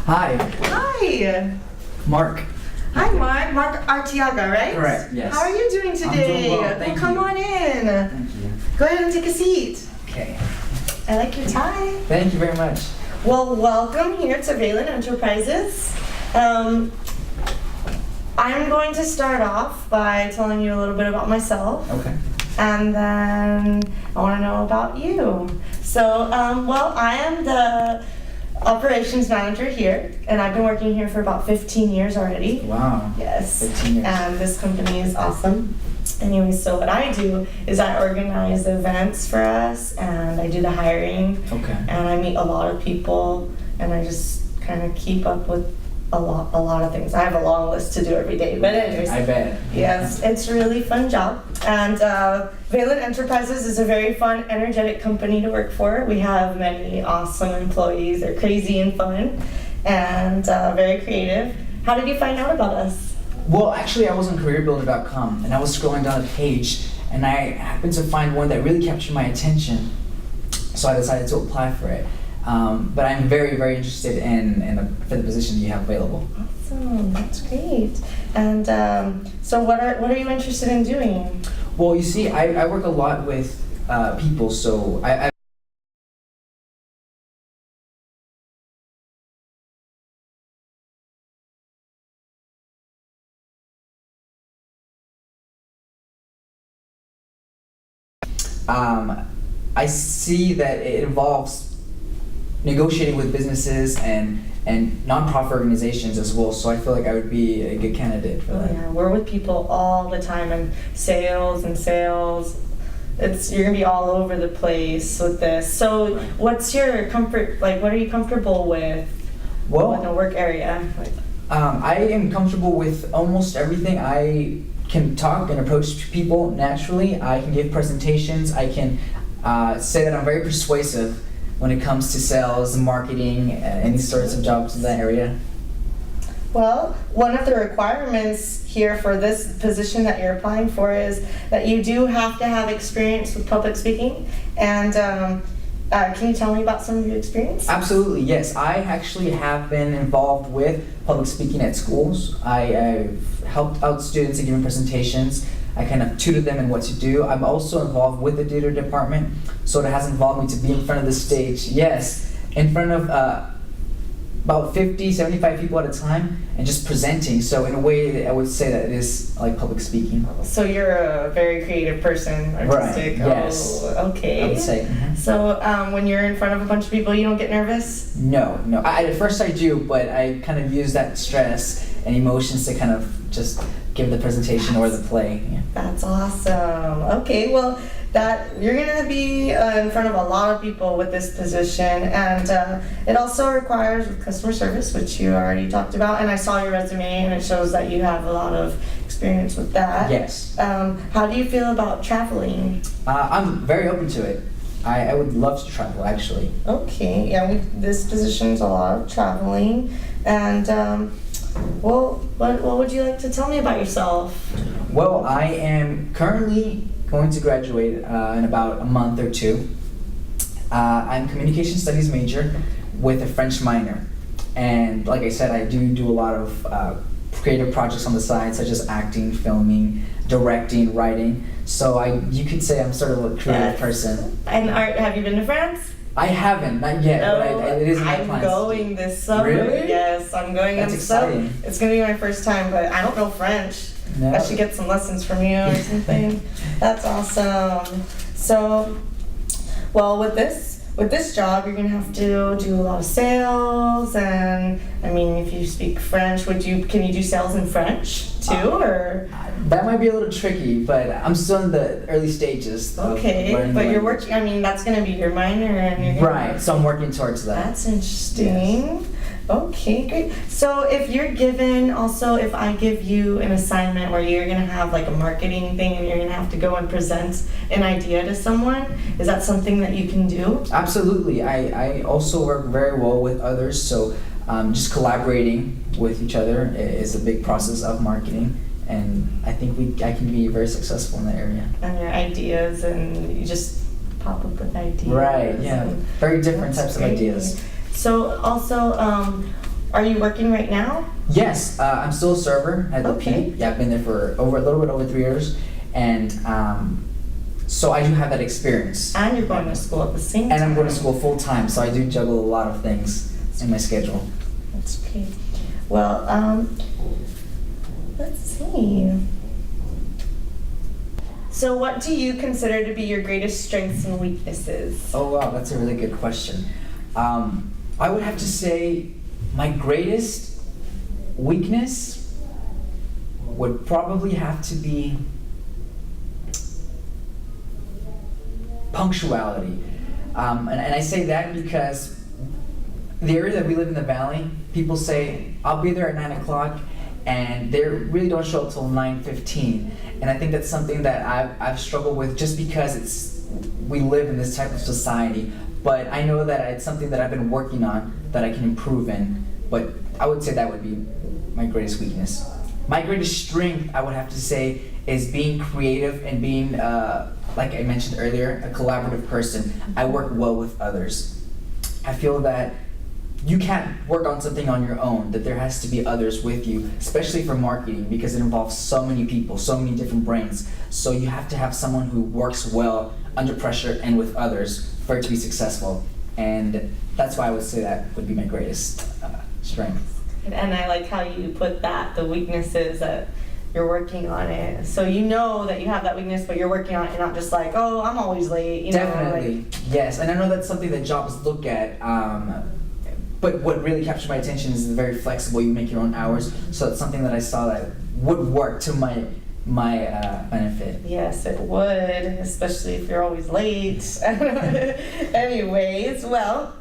Hi, Hi. Mark. Hi, Mark. Mark Artiaga, right? Correct, yes. How are you doing today? I'm doing well, thank Come you. on in. Thank you. Go ahead and take a seat. Okay. I like your tie. Thank you very much. Well, welcome here to Valen Enterprises. I'm going to start off by telling you a little bit about myself. Okay. And then I want to know about you. So, well, I am the operations manager here, and I've been working here for about 15 years already. Wow. Yes. 15 years. And this company is awesome. Anyway, so what I do is I organize events for us, and I do the hiring, Okay. and I meet a lot of people, and I just kind of keep up with a lot of things. I have a long list to do every day, but anyways. I bet. Yes, it's a really fun job. And Valen Enterprises is a very fun, energetic company to work for. We have many awesome employees. They're crazy and fun and very creative. How did you find out about us? Well, actually, I was on careerbuilder.com and I was scrolling down the page and I happened to find one that really captured my attention. So I decided to apply for it. But I'm very, very interested for the position you have available. Awesome, that's great. And so what are you interested in doing? Well, you see, I work a lot with people, so I I see that it involves negotiating with businesses and nonprofit organizations as well, so I feel like I would be a good candidate for that. Yeah, we're with people all the time in sales. You're gonna be all over the place with this. So Right. what's your comfort, like what are you comfortable with in the work area? I am comfortable with almost everything. I can talk and approach people naturally. I can give presentations. I can say that I'm very persuasive when it comes to sales, marketing, any sorts of jobs in that area. Well, one of the requirements here for this position that you're applying for is that you do have to have experience with public speaking. And can you tell me about some of your experience? Absolutely, yes. I actually have been involved with public speaking at schools. I've helped out students in giving presentations. I kind of tutor them in what to do. I'm also involved with the theater department, so it has involved me to be in front of the stage. Yes, in front of about 50, 75 people at a time, and just presenting. So in a way, I would say that it is like public speaking. So you're a very creative person, artistic. Right, yes. Oh, okay. I would say. So when you're in front of a bunch of people, you don't get nervous? No. At first I do, but I kind of use that stress and emotions to kind of just give the presentation or the play. Yeah. That's awesome. Okay, well, you're gonna be in front of a lot of people with this position, and it also requires customer service, which you already talked about, and I saw your resume, and it shows that you have a lot of experience with that. Yes. How do you feel about traveling? I'm very open to it. I would love to travel, actually. Okay, yeah, this position's a lot of traveling, and well, what would you like to tell me about yourself? Well, I am currently going to graduate in about a month or two. I'm communication studies major with a French minor. And like I said, I do a lot of creative projects on the side, such as acting, filming, directing, writing. So you could say I'm sort of a creative person. And have you been to France? I haven't, not yet, but it is in my plans. I'm going this summer. Really? Yes, I'm going That's in the summer. exciting. It's going to be my first time, but I don't know French. No. I should get some lessons from you or something. That's awesome. So, well, with this job, you're gonna have to do a lot of sales, and I mean, if you speak French, can you do sales in French too, or? That might be a little tricky, but I'm still in the early stages. Okay, of learning but the you're language. working. I mean, that's gonna be your minor, and you're gonna, Right, so I'm working towards that. That's interesting. Okay, great. So if I give you an assignment where you're gonna have like a marketing thing and you're gonna have to go and present an idea to someone, is that something that you can do? Absolutely. I also work very well with others, so just collaborating with each other is a big process of marketing, and I think I can be very successful in that area. And your ideas, and you just pop up with ideas. Right, yeah. Very different That's types of great. ideas. So also, Are you working right now? Yes, I'm still a server at the Okay. Peak. Yeah, I've been there for a little bit over 3 years, and so I do have that experience. And you're going to school at the same time. And I'm going to school full time, so I do juggle a lot of things in my schedule. That's okay. Well, let's see. So what do you consider to be your greatest strengths and weaknesses? Oh wow, that's a really good question. I would have to say my greatest weakness would probably have to be punctuality. And I say that because the area that we live in the valley, people say, I'll be there at 9 o'clock, and they really don't show up till 9:15. And I think that's something that I've struggled with just because we live in this type of society. But I know that it's something that I've been working on that I can improve in. But I would say that would be my greatest weakness. My greatest strength, I would have to say, is being creative and being, like I mentioned earlier, a collaborative person. I work well with others. I feel that you can't work on something on your own, that there has to be others with you, especially for marketing, because it involves so many people, so many different brains. So you have to have someone who works well under pressure and with others for it to be successful. And that's why I would say that would be my greatest strength. And I like how you put that, the weaknesses that you're working on it. So you know that you have that weakness, but you're working on it. You're not just like, oh, I'm always late. You Definitely, know, like, yes. And I know that's something that jobs look at. But what really captured my attention is very flexible. You make your own hours, so it's something that I saw that would work to my benefit. yes, it would, especially if you're always late. Anyways, well,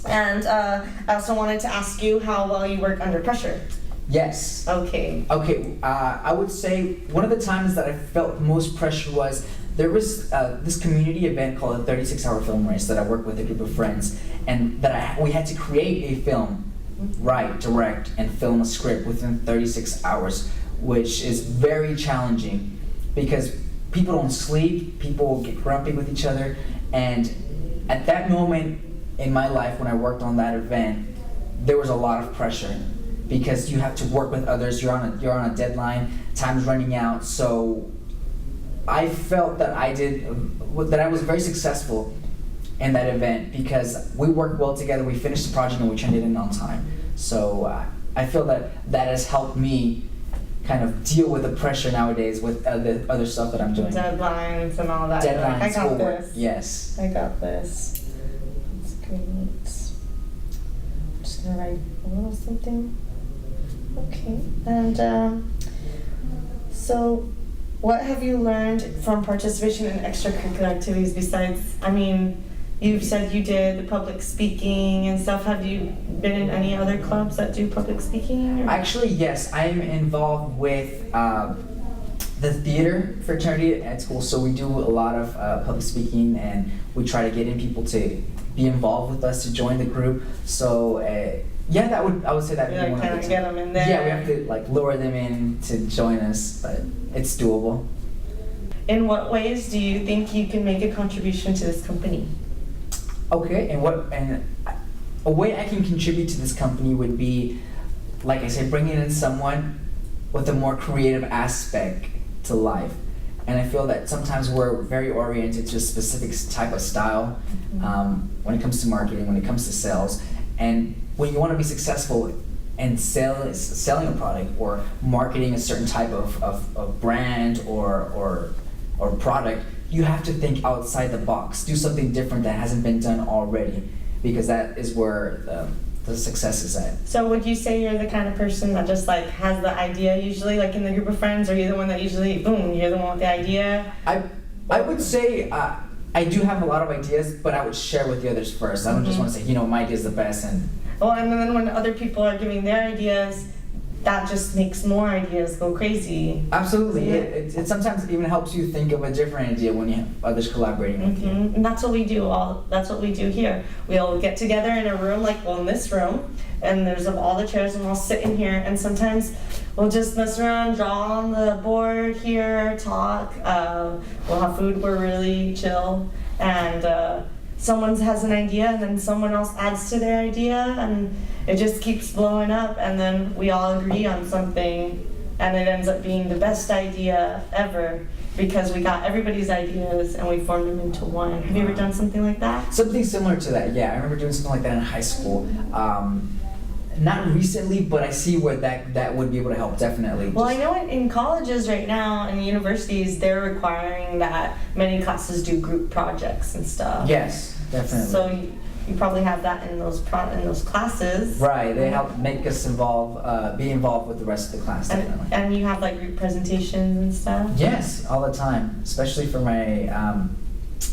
and I also wanted to ask you how well you work under pressure. Yes. Okay. Okay. I would say one of the times that I felt most pressure was there was this community event called a 36-hour film race that I worked with a group of friends, and that we had to create a film, write, direct, and film a script within 36 hours, which is very challenging because people don't sleep, people get grumpy with each other, and at that moment in my life when I worked on that event, there was a lot of pressure because you have to work with others, you're on a deadline, time's running out, so I felt that I was very successful in that event because we worked well together, we finished the project and we turned it in on time. So I feel that has helped me kind of deal with the pressure nowadays with the other stuff that I'm doing. Deadlines and all that. Deadlines, I got schoolwork, this. yes. I got this. That's great. I'm just gonna write a little something. Okay. And so what have you learned from participation in extracurricular activities besides, I mean, you've said you did the public speaking and stuff. Have you been in any other clubs that do public speaking? Or? Actually, yes. I'm involved with the theater fraternity at school, so we do a lot of public speaking, and we try to get in people to be involved with us to join the group. So yeah, I would say that would be one kind of of the get them in there. Yeah, we have to like lure them in to join us, but it's doable. In what ways do you think you can make a contribution to this company? Okay, and a way I can contribute to this company would be, like I said, bringing in someone with a more creative aspect to life. And I feel that sometimes we're very oriented to a specific type of style when it comes to marketing, when it comes to sales. And when you want to be successful in selling a product or marketing a certain type of brand or product, you have to think outside the box, do something different that hasn't been done already, because that is where the success is at. So would you say you're the kind of person that just like has the idea usually, like in the group of friends, or you're the one that usually, boom, you're the one with the idea? I would say I do have a lot of ideas, but I would share with the others first. I don't just want to say, my idea is the best. Well, and then when other people are giving their ideas, that just makes more ideas go crazy. Absolutely. It sometimes even helps you think of a different idea when you have others collaborating with you. And that's what we do. That's what we do here. We all get together in a room, like in this room, and there's all the chairs, and we'll sit in here. And sometimes we'll just mess around, draw on the board here, talk. We'll have food. We're really chill, and someone has an idea and then someone else adds to their idea and it just keeps blowing up and then we all agree on something and it ends up being the best idea ever because we got everybody's ideas and we formed them into one. Have you ever done something like that? Something similar to that, yeah. I remember doing something like that in high school. Not recently, but I see where that would be able to help, definitely. Well, I know in colleges right now and universities, they're requiring that many classes do group projects and stuff. Yes, definitely. So you probably have that in those classes. Right, they help make us be involved with the rest of the class, definitely. And you have like group presentations and stuff? Yes, all the time, especially for my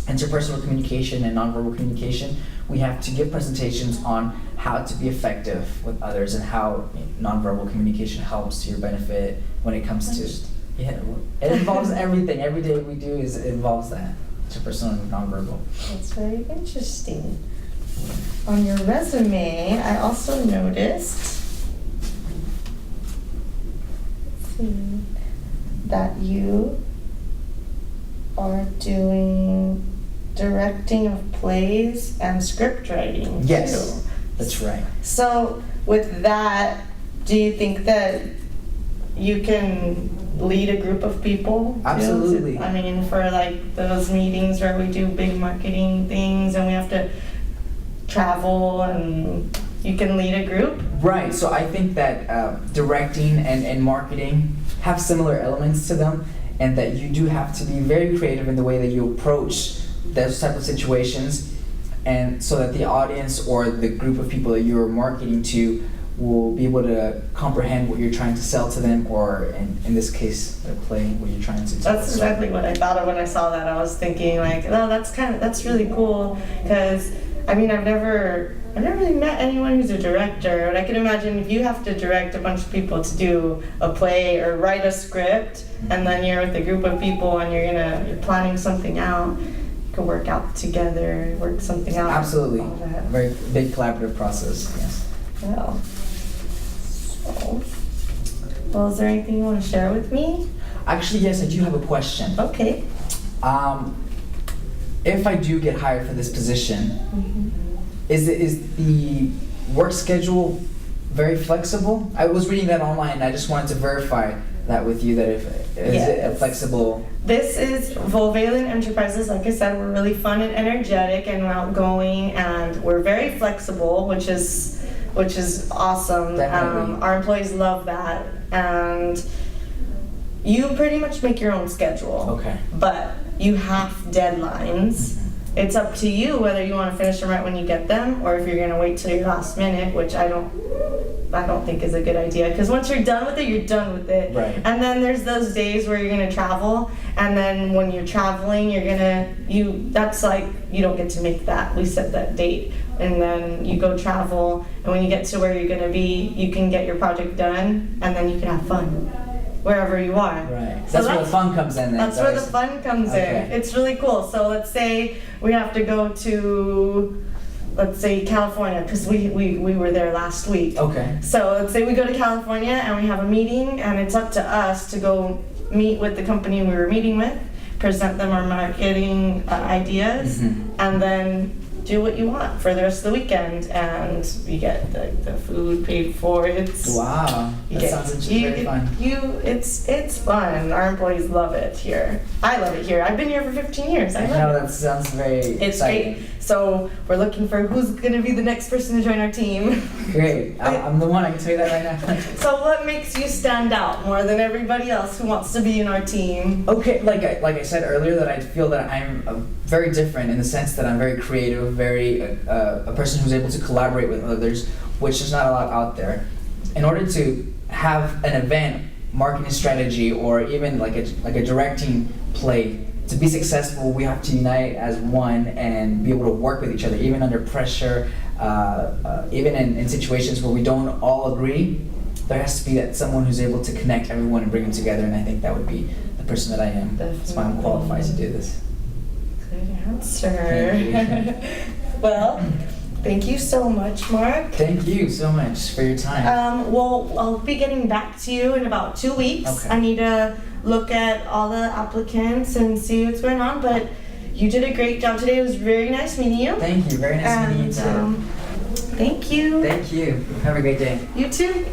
interpersonal communication and nonverbal communication. We have to give presentations on how to be effective with others and how nonverbal communication helps to your benefit when it comes to, it involves everything. Every day we do it involves that, interpersonal and nonverbal. That's very interesting. On your resume, I also noticed that you are doing directing of plays and script writing. Yes, too. That's right. So with that, do you think that you can lead a group of people? Too? Absolutely. I mean, for like those meetings where we do big marketing things and we have to travel and you can lead a group? Right, so I think that directing and marketing have similar elements to them, and that you do have to be very creative in the way that you approach those type of situations, and so that the audience or the group of people that you're marketing to will be able to comprehend what you're trying to sell to them, or in this case, the play, what you're trying to tell. That's exactly what I thought of when I saw that. I was thinking like, oh, that's really cool, because I mean, I've never really met anyone who's a director, but I can imagine if you have to direct a bunch of people to do a play or write a script, and then you're with a group of people and you're planning something out, you can work out together, work something out. Absolutely, a very big collaborative process. Yes. Well, well, is there anything you want to share with me? Actually, yes, I do have a question. Okay. If I do get hired for this position, Mm-hmm. is the work schedule very flexible? I was reading that online, and I just wanted to verify that with you, that is it a flexible? This is Volvalent Enterprises. Like I said, we're really fun and energetic and outgoing, and we're very flexible, which is awesome. Definitely. Our employees love that, and you pretty much make your own schedule. Okay. But you have deadlines. It's up to you whether you want to finish them right when you get them, or if you're going to wait till your last minute, which I don't think is a good idea, because once you're done with it, you're done with it. Right. And then there's those days where you're going to travel, and then when you're traveling, that's like, you don't get to make that. We set that date, and then you go travel, and when you get to where you're going to be, you can get your project done, and then you can have fun wherever you are. Right. So That's where the fun comes in then. That's where the fun comes Okay. in. It's really cool. So let's say we have to go to, let's say, California, because we were there last week. Okay. So let's say we go to California and we have a meeting, and it's up to us to go meet with the company we were meeting with, present them our marketing ideas, and then do what you want for the rest of the weekend, and you get the food paid for. Wow, that sounds very fun. It's fun. Our employees love it here. I love it here. I've been here for 15 years. I love it. That sounds very It's exciting. great. So we're looking for who's going to be the next person to join our team. Great. I'm the one. I can tell you that right now. So what makes you stand out more than everybody else who wants to be in our team? Okay, like I said earlier, that I feel that I'm very different in the sense that I'm very creative, very a person who's able to collaborate with others, which is not a lot out there. In order to have an event, marketing strategy, or even like a directing play, to be successful, we have to unite as one and be able to work with each other, even under pressure, even in situations where we don't all agree. There has to be someone who's able to connect everyone and bring them together, and I think that would be the person that I am. That's why I'm qualified to do this. Good answer. Thank you. Well, thank you so much, Mark. Thank you so much for your time. Well, I'll be getting back to you in about 2 weeks. Okay. I need to look at all the applicants and see what's going on, but you did a great job today. It was very nice meeting you. Thank you. Very nice meeting you too. Thank you. Thank you. Have a great day. You too.